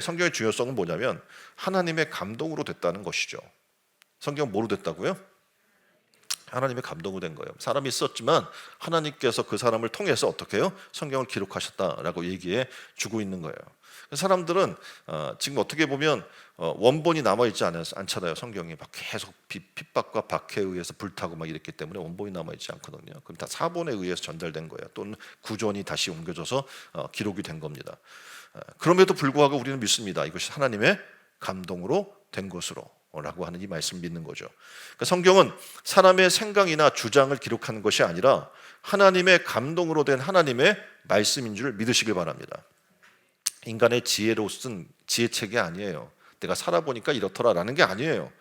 성경의 중요성은 뭐냐면 하나님의 감동으로 됐다는 것이죠. 성경은 뭐로 됐다고요? 하나님의 감동으로 된 거예요. 사람이 있었지만 하나님께서 그 사람을 통해서 어떻게 해요? 성경을 기록하셨다라고 얘기해 주고 있는 거예요. 사람들은 지금 어떻게 보면 원본이 남아있지 않잖아요. 성경이 막 계속 핍박과 박해에 의해서 불타고 막 이랬기 때문에 원본이 남아있지 않거든요. 그럼 다 사본에 의해서 전달된 거예요. 또는 구전이 다시 옮겨져서 기록이 된 겁니다. 그럼에도 불구하고 우리는 믿습니다. 이것이 하나님의 감동으로 된 것으로 라고 하는 이 말씀 믿는 거죠. 그러니까 성경은 사람의 생각이나 주장을 기록하는 것이 아니라 하나님의 감동으로 된 하나님의 말씀인 줄 믿으시길 바랍니다. 인간의 지혜로 쓴 지혜책이 아니에요. 내가 살아보니까 이렇더라라는 게 아니에요.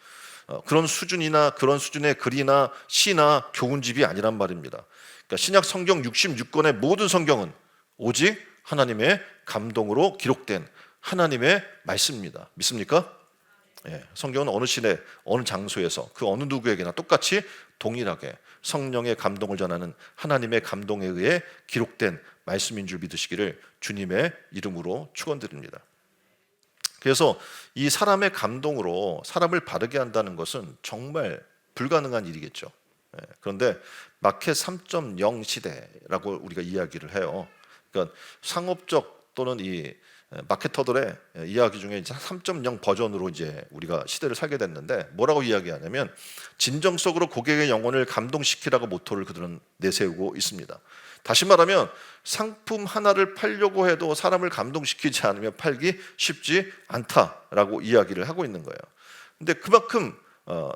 그런 수준이나 그런 수준의 글이나 시나 교훈집이 아니란 말입니다. 그러니까 신약 성경 66권의 모든 성경은 오직 하나님의 감동으로 기록된 하나님의 말씀입니다. 믿습니까? 성경은 어느 시대, 어느 장소에서 그 어느 누구에게나 똑같이 동일하게 성령의 감동을 전하는 하나님의 감동에 의해 기록된 말씀인 줄 믿으시기를 주님의 이름으로 축원드립니다. 그래서 이 사람의 감동으로 사람을 바르게 한다는 것은 정말 불가능한 일이겠죠. 그런데 마켓 3.0 시대라고 우리가 이야기를 해요. 그러니까 상업적 또는 이 마케터들의 이야기 중에 3.0 버전으로 이제 우리가 시대를 살게 됐는데 뭐라고 이야기하냐면 진정성으로 고객의 영혼을 감동시키라고 모토를 그들은 내세우고 있습니다. 다시 말하면 상품 하나를 팔려고 해도 사람을 감동시키지 않으면 팔기 쉽지 않다라고 이야기를 하고 있는 거예요. 근데 그만큼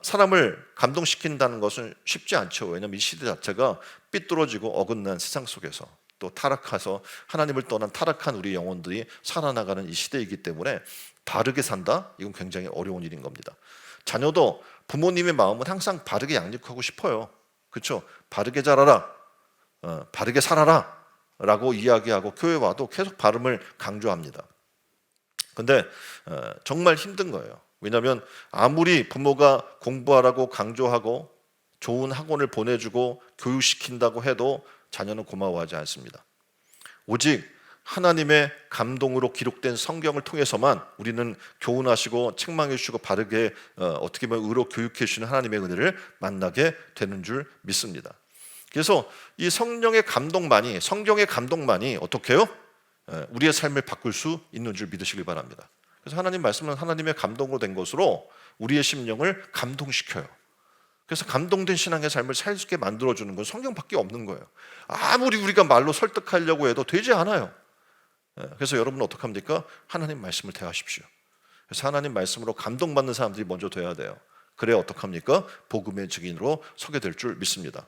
사람을 감동시킨다는 것은 쉽지 않죠. 왜냐하면 이 시대 자체가 삐뚤어지고 어긋난 세상 속에서 또 타락해서 하나님을 떠난 타락한 우리 영혼들이 살아나가는 이 시대이기 때문에 바르게 산다? 이건 굉장히 어려운 일인 겁니다. 자녀도 부모님의 마음은 항상 바르게 양육하고 싶어요. 그렇죠? 바르게 자라라, 바르게 살아라 라고 이야기하고 교회 와도 계속 바름을 강조합니다. 근데 정말 힘든 거예요. 왜냐하면 아무리 부모가 공부하라고 강조하고 좋은 학원을 보내주고 교육시킨다고 해도 자녀는 고마워하지 않습니다. 오직 하나님의 감동으로 기록된 성경을 통해서만 우리는 교훈하시고 책망해 주시고 바르게 어떻게 보면 의로 교육해 주시는 하나님의 은혜를 만나게 되는 줄 믿습니다. 그래서 이 성령의 감동만이, 성경의 감동만이 어떻게 해요? 우리의 삶을 바꿀 수 있는 줄 믿으시길 바랍니다. 그래서 하나님 말씀은 하나님의 감동으로 된 것으로 우리의 심령을 감동시켜요. 그래서 감동된 신앙의 삶을 살 수 있게 만들어주는 건 성경밖에 없는 거예요. 아무리 우리가 말로 설득하려고 해도 되지 않아요. 그래서 여러분은 어떻게 합니까? 하나님 말씀을 대하십시오. 그래서 하나님 말씀으로 감동받는 사람들이 먼저 돼야 돼요. 그래야 어떻게 합니까? 복음의 증인으로 서게 될 줄 믿습니다.